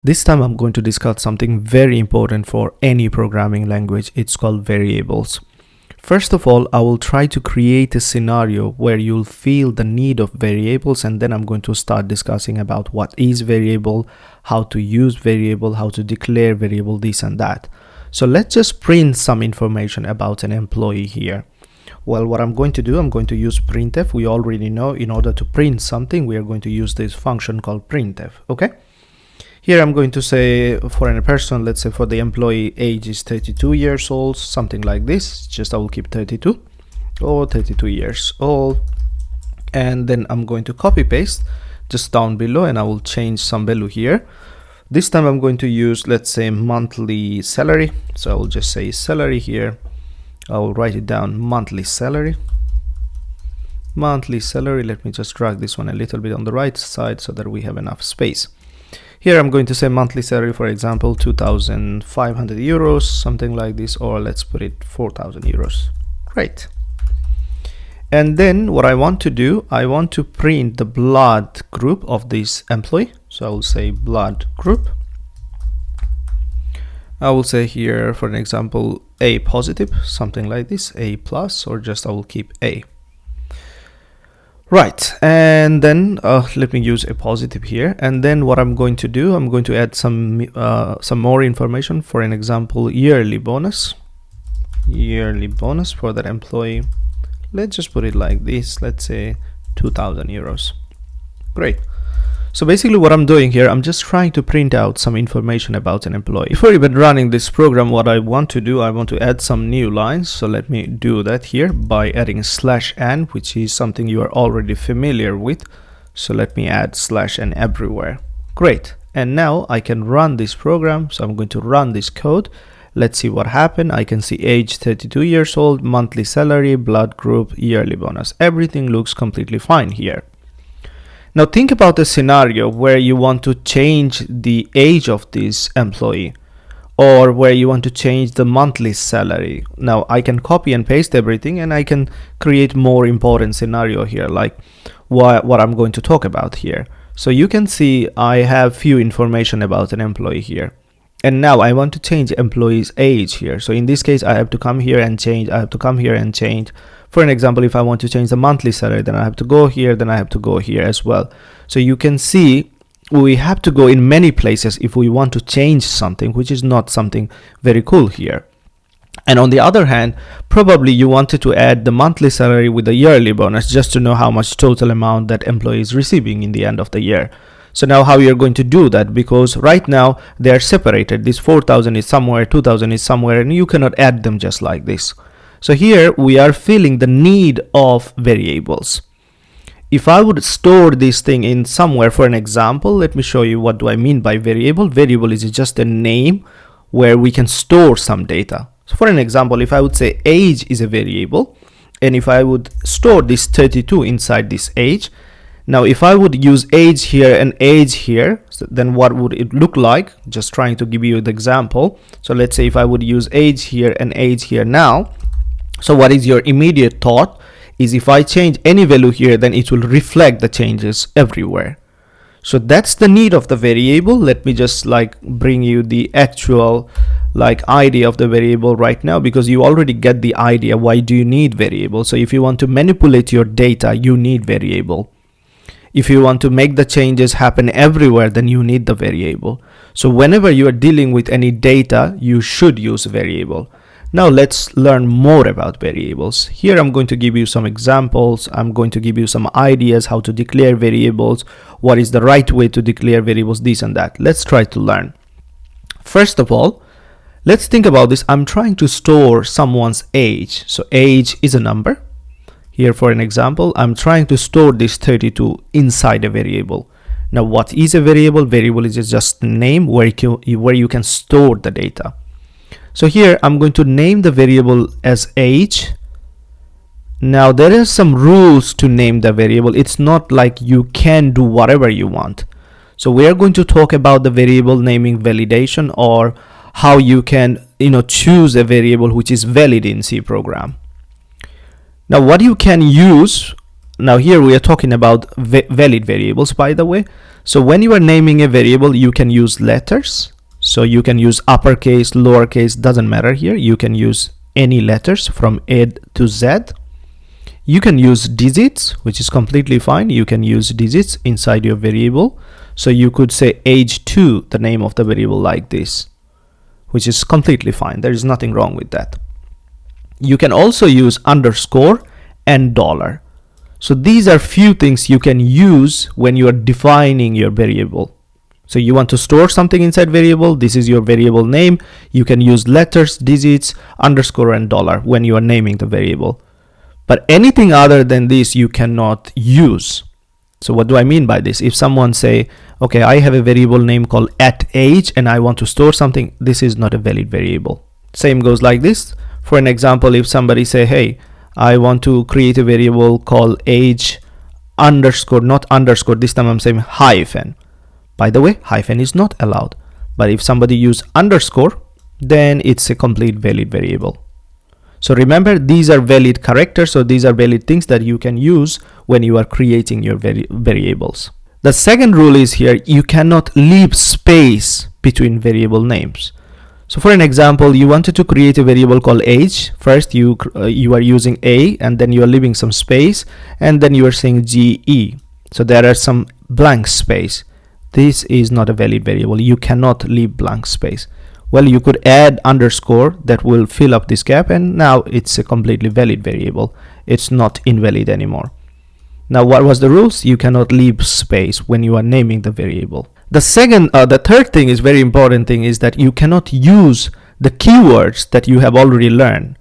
This time I'm going to discuss something very important for any programming language. It's called variables. First of all, I will try to create a scenario where you'll feel the need of variables, and then I'm going to start discussing about what is variable, how to use variable, how to declare variable, this and that. So let's just print some information about an employee here. Well, what I'm going to do, I'm going to use printf. We already know in order to print something, we are going to use this function called printf, okay? Here I'm going to say for a person, let's say for the employee age is 32 years old, something like this. Just I will keep 32 or 32 years old. And then I'm going to copy paste just down below, and I will change some value here. This time I'm going to use, let's say, monthly salary. So I will just say salary here. I will write it down, monthly salary. Monthly salary. Let me just drag this one a little bit on the right side so that we have enough space. Here I'm going to say monthly salary, for example, 2,500 euros, something like this, or let's put it 4,000 euros. Great. And then what I want to do, I want to print the blood group of this employee. So I will say blood group. I will say here, for an example, A positive, something like this, A plus, or just I will keep A. Right, and then let me use a positive here, and then what I'm going to do, I'm going to add some more information. For an example, yearly bonus for that employee. Let's just put it like this, let's say 2,000 euros. Great. So basically what I'm doing here, I'm just trying to print out some information about an employee. Before even running this program, what I want to do, I want to add some new lines. So let me do that here by adding /n, which is something you are already familiar with. So let me add /n everywhere. Great. And now I can run this program. So I'm going to run this code. Let's see what happened. I can see age 32 years old, monthly salary, blood group, yearly bonus. Everything looks completely fine here. Now think about a scenario where you want to change the age of this employee, or where you want to change the monthly salary. Now I can copy and paste everything, and I can create more important scenario here, like what I'm going to talk about here. So you can see I have few information about an employee here. And now I want to change employee's age here. So in this case, I have to come here and change. I have to come here and change. For an example, if I want to change the monthly salary, then I have to go here, then I have to go here as well. So you can see we have to go in many places if we want to change something, which is not something very cool here. And on the other hand, probably you wanted to add the monthly salary with the yearly bonus just to know how much total amount that employee is receiving in the end of the year. So now how you're going to do that, because right now they are separated. This 4,000 is somewhere, 2,000 is somewhere, and you cannot add them just like this. So here we are feeling the need of variables. If I would store this thing in somewhere, for an example, let me show you what do I mean by variable. Variable is just a name where we can store some data. So for an example, if I would say age is a variable, and if I would store this 32 inside this age, now if I would use age here and age here, so then what would it look like? Just trying to give you the example. So let's say if I would use age here and age here now, so what is your immediate thought is if I change any value here, then it will reflect the changes everywhere. So that's the need of the variable. Let me just bring you the actual idea of the variable right now, because you already get the idea why do you need variable. So if you want to manipulate your data, you need variable. If you want to make the changes happen everywhere, then you need the variable. So whenever you are dealing with any data, you should use a variable. Now let's learn more about variables. Here I'm going to give you some examples. I'm going to give you some ideas how to declare variables, what is the right way to declare variables, this and that. Let's try to learn. First of all, let's think about this. I'm trying to store someone's age. So age is a number. Here for an example, I'm trying to store this 32 inside a variable. Now what is a variable? Variable is just a name where you can store the data. So here I'm going to name the variable as age. Now there are some rules to name the variable. It's not like you can do whatever you want. So we are going to talk about the variable naming validation, or how you can choose a variable which is valid in C program. Now what you can use, now here we are talking about valid variables, by the way. So when you are naming a variable, you can use letters. So you can use uppercase, lowercase, doesn't matter here. You can use any letters from A to Z. You can use digits, which is completely fine. You can use digits inside your variable. So you could say age 2, the name of the variable, like this, which is completely fine. There is nothing wrong with that. You can also use underscore and dollar. So these are few things you can use when you are defining your variable. So you want to store something inside variable, this is your variable name. You can use letters, digits, underscore and dollar when you are naming the variable. But anything other than this you cannot use. So what do I mean by this? If someone say, okay, I have a variable name called @age and I want to store something, this is not a valid variable. Same goes like this. For an example, if somebody say, hey, I want to create a variable called age underscore, not underscore, this time I'm saying hyphen. By the way, hyphen is not allowed. But if somebody use underscore, then it's a complete valid variable. So remember, these are valid characters, so these are valid things that you can use when you are creating your variables. The second rule is here, you cannot leave space between variable names. So for an example, you wanted to create a variable called age. First you are using A, and then you are leaving some space, and then you are saying GE. So there are some blank space. This is not a valid variable. You cannot leave blank space. Well, you could add underscore that will fill up this gap, and now it's a completely valid variable. It's not invalid anymore. Now what was the rules? You cannot leave space when you are naming the variable. The third thing is very important thing is that you cannot use the keywords that you have already learned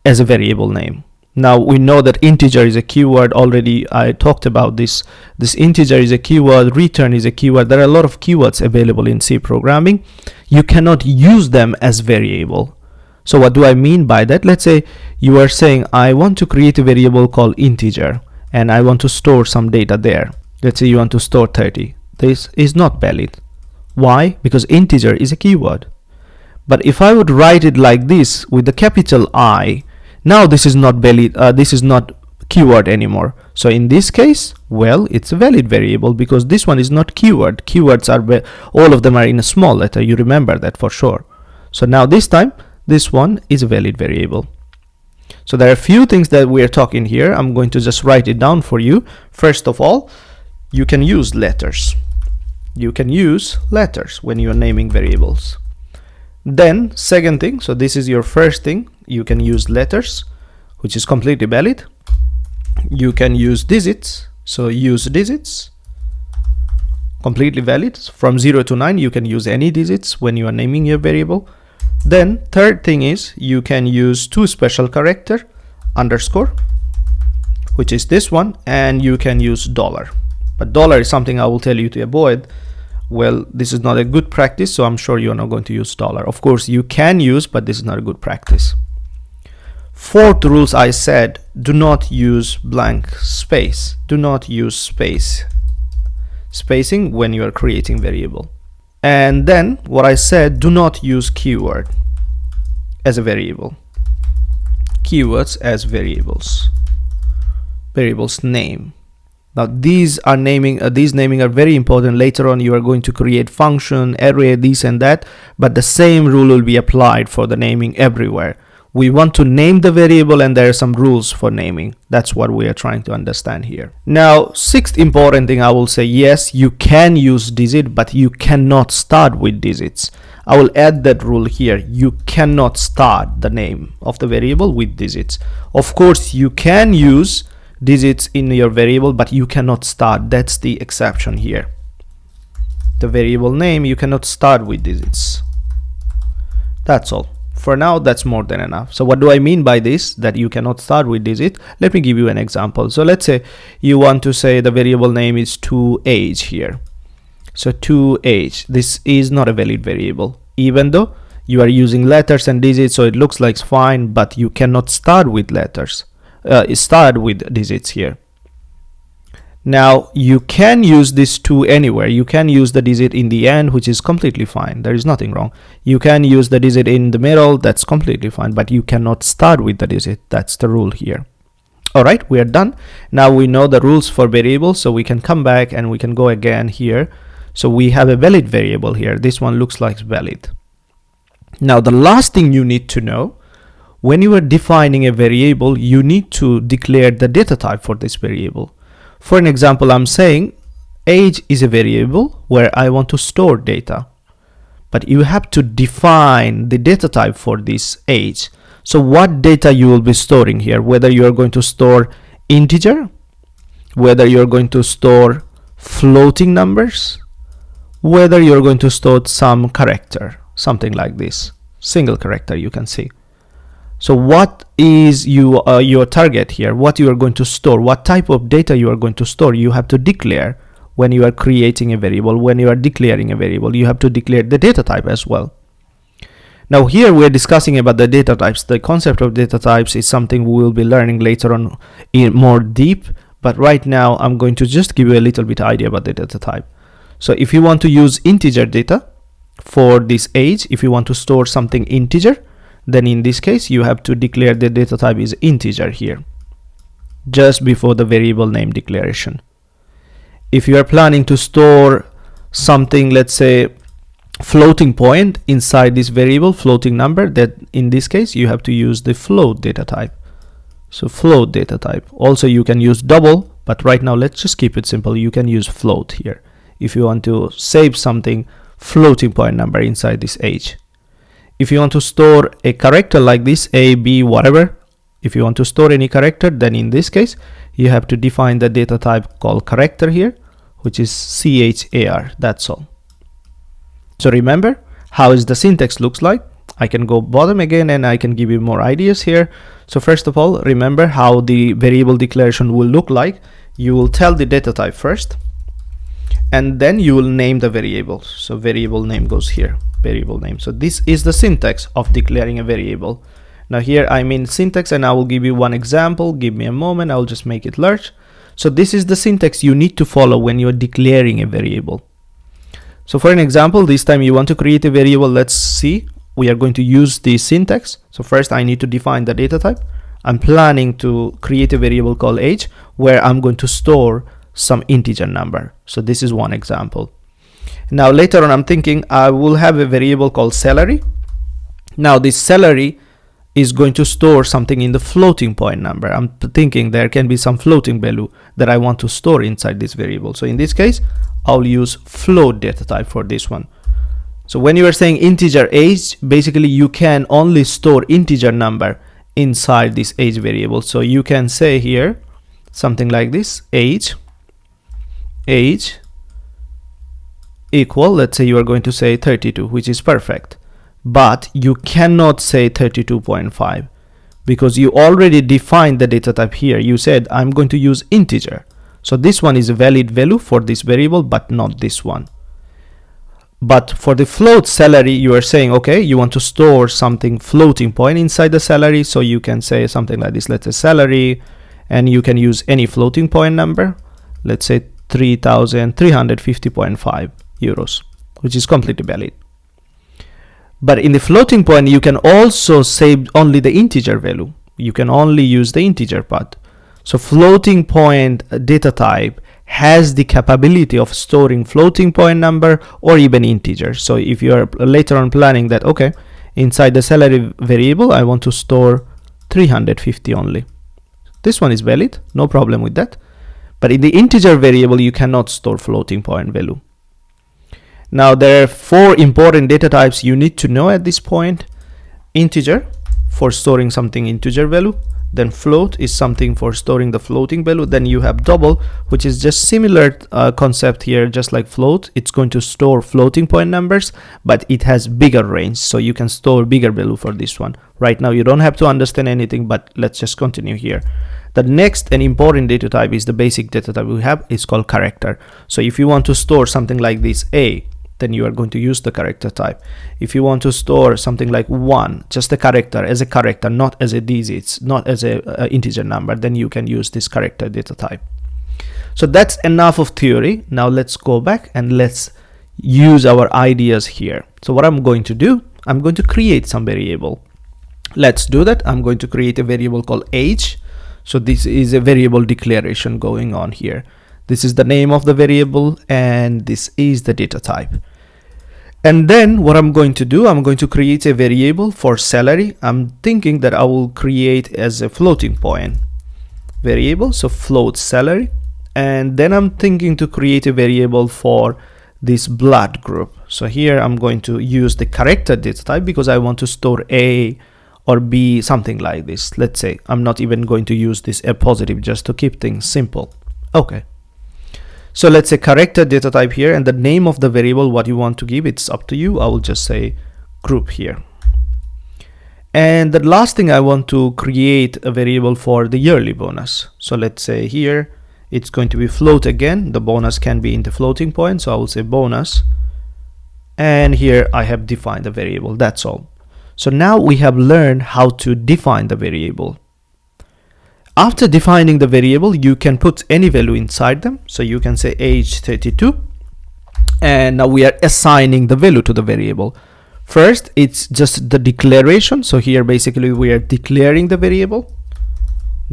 as a variable name. Now we know that integer is a keyword. Already I talked about this. This integer is a keyword, return is a keyword. There are a lot of keywords available in C programming. You cannot use them as variable. So what do I mean by that? Let's say you are saying I want to create a variable called integer and I want to store some data there. Let's say you want to store 30. This is not valid. Why? Because integer is a keyword. But if I would write it like this with the capital I, now this is not valid, this is not keyword anymore. So in this case, well, it's a valid variable because this one is not keyword. Keywords are, all of them are in a small letter. You remember that for sure. So now this time, this one is a valid variable. So there are a few things that we are talking here. I'm going to just write it down for you. First of all, you can use letters. You can use letters when you're naming variables. Then second thing, so this is your first thing, you can use letters, which is completely valid. You can use digits, so use digits, completely valid. From 0 to 9 you can use any digits when you are naming your variable. Then third thing is you can use two special character, underscore, which is this one, and you can use dollar. But dollar is something I will tell you to avoid. Well, this is not a good practice, so I'm sure you're not going to use dollar. Of course you can use, but this is not a good practice. Fourth rules, I said, do not use blank space. Do not use spacing when you are creating variable. And then what I said, do not use keyword as a variable. Keywords as variables. Variables name. Now these naming are very important. Later on you are going to create function, array, this and that, but the same rule will be applied for the naming everywhere. We want to name the variable and there are some rules for naming. That's what we are trying to understand here. Now sixth important thing, I will say, yes, you can use digit, but you cannot start with digits. I will add that rule here. You cannot start the name of the variable with digits. Of course you can use digits in your variable, but you cannot start. That's the exception here. The variable name, you cannot start with digits. That's all. For now, that's more than enough. So what do I mean by this, that you cannot start with digit? Let me give you an example. So let's say you want to say the variable name is toAge here. So toAge, this is not a valid variable, even though you are using letters and digits, so it looks like fine, but you cannot start with letters. Start with digits here. Now you can use this to anywhere. You can use the digit in the end, which is completely fine. There is nothing wrong. You can use the digit in the middle. That's completely fine, but you cannot start with the digit. That's the rule here. All right, we are done. Now we know the rules for variables, so we can come back and we can go again here. So we have a valid variable here. This one looks like valid. Now the last thing you need to know, when you are defining a variable, you need to declare the data type for this variable. For an example, I'm saying age is a variable where I want to store data, but you have to define the data type for this age. So what data you will be storing here, whether you are going to store integer, whether you're going to store floating numbers, whether you're going to store some character, something like this, single character you can see. So what is your target here, what you are going to store, what type of data you are going to store, you have to declare when you are creating a variable. When you are declaring a variable, you have to declare the data type as well. Now here we're discussing about the data types. The concept of data types is something we will be learning later on in more deep, but right now I'm going to just give you a little bit idea about the data type. So if you want to use integer data for this age, if you want to store something integer, then in this case you have to declare the data type is integer here, just before the variable name declaration. If you are planning to store something, let's say floating point inside this variable, floating number, that in this case you have to use the float data type. So float data type. Also you can use double, but right now let's just keep it simple. You can use float here if you want to save something floating point number inside this age. If you want to store a character like this, A, B, whatever, if you want to store any character, then in this case you have to define the data type called character here, which is char. That's all. So remember how is the syntax looks like. I can go bottom again and I can give you more ideas here. So first of all, remember how the variable declaration will look like. You will tell the data type first, and then you will name the variable. So variable name goes here, variable name. So this is the syntax of declaring a variable. Now here I'm in syntax and I will give you one example. Give me a moment, I'll just make it large. So this is the syntax you need to follow when you're declaring a variable. So for an example, this time you want to create a variable. Let's see, we are going to use the syntax. So first I need to define the data type. I'm planning to create a variable called age where I'm going to store some integer number. So this is one example. Now later on I'm thinking I will have a variable called salary. Now this salary is going to store something in the floating point number. I'm thinking there can be some floating value that I want to store inside this variable. So in this case I'll use float data type for this one. So when you are saying integer age, basically you can only store integer number inside this age variable. So you can say here something like this, age equal, let's say you are going to say 32, which is perfect, but you cannot say 32.5 because you already defined the data type here. You said I'm going to use integer. So this one is a valid value for this variable, but not this one. But for the float salary, you are saying, okay, you want to store something floating point inside the salary. So you can say something like this, let's say salary, and you can use any floating point number. Let's say 3,350.5 euros, which is completely valid. But in the floating point, you can also save only the integer value. You can only use the integer part. So floating point data type has the capability of storing floating point number or even integer. So if you are later on planning that, okay, inside the salary variable, I want to store 350 only. This one is valid, no problem with that. But in the integer variable, you cannot store floating point value. Now there are 4 important data types you need to know at this point. Integer for storing something integer value. Then float is something for storing the floating value. Then you have double, which is just similar concept here, just like float. It's going to store floating point numbers, but it has bigger range, so you can store bigger value for this one. Right now you don't have to understand anything, but let's just continue here. The next and important data type is the basic data type we have. It's called character. So if you want to store something like this A, then you are going to use the character type. If you want to store something like 1, just a character, as a character, not as a digits, not as a integer number, then you can use this character data type. So that's enough of theory. Now let's go back and let's use our ideas here. So what I'm going to do, I'm going to create some variable. Let's do that. I'm going to create a variable called age. So this is a variable declaration going on here. This is the name of the variable and this is the data type. And then what I'm going to do, I'm going to create a variable for salary. I'm thinking that I will create as a floating point variable, so float salary. And then I'm thinking to create a variable for this blood group. So here I'm going to use the character data type because I want to store A or B, something like this. Let's say I'm not even going to use this A positive just to keep things simple. Okay. So let's say character data type here, and the name of the variable, what you want to give, it's up to you. I will just say group here. And the last thing, I want to create a variable for the yearly bonus. So let's say here it's going to be float again. The bonus can be in the floating point, so I will say bonus. And here I have defined the variable. That's all. So now we have learned how to define the variable. After defining the variable, you can put any value inside them. So you can say age 32, and now we are assigning the value to the variable. First, it's just the declaration. So here basically we are declaring the variable,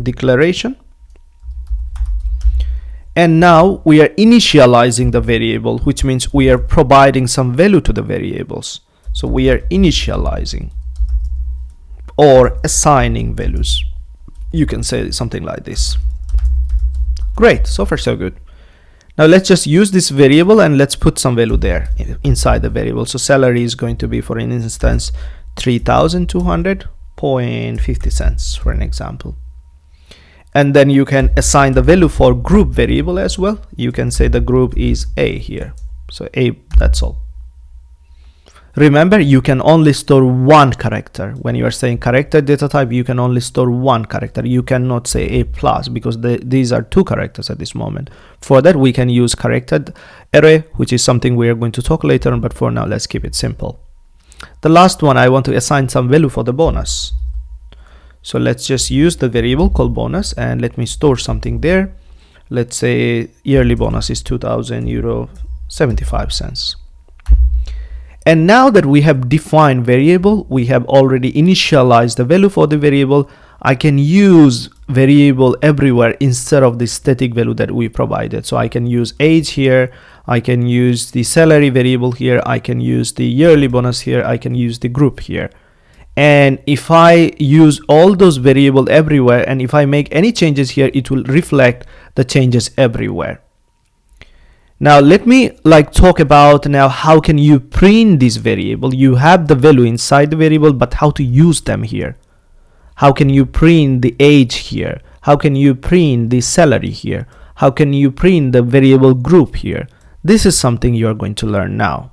declaration. And now we are initializing the variable, which means we are providing some value to the variables. So we are initializing or assigning values. You can say something like this. Great, so far so good. Now let's just use this variable and let's put some value there inside the variable. So salary is going to be, for an instance, 3,200.50 cents for an example. And then you can assign the value for group variable as well. You can say the group is A here. So A, that's all. Remember, you can only store one character. When you are saying character data type, you can only store one character. You cannot say A plus because these are two characters at this moment. For that, we can use character array, which is something we are going to talk later on, but for now, let's keep it simple. The last one, I want to assign some value for the bonus. So let's just use the variable called bonus and let me store something there. Let's say yearly bonus is €2,000.75. And now that we have defined variable, we have already initialized the value for the variable. I can use variable everywhere instead of the static value that we provided. So I can use age here, I can use the salary variable here, I can use the yearly bonus here, I can use the group here. And if I use all those variables everywhere, and if I make any changes here, it will reflect the changes everywhere. Now let me talk about now how can you print this variable. You have the value inside the variable, but how to use them here. How can you print the age here? How can you print the salary here? How can you print the variable group here? This is something you are going to learn now.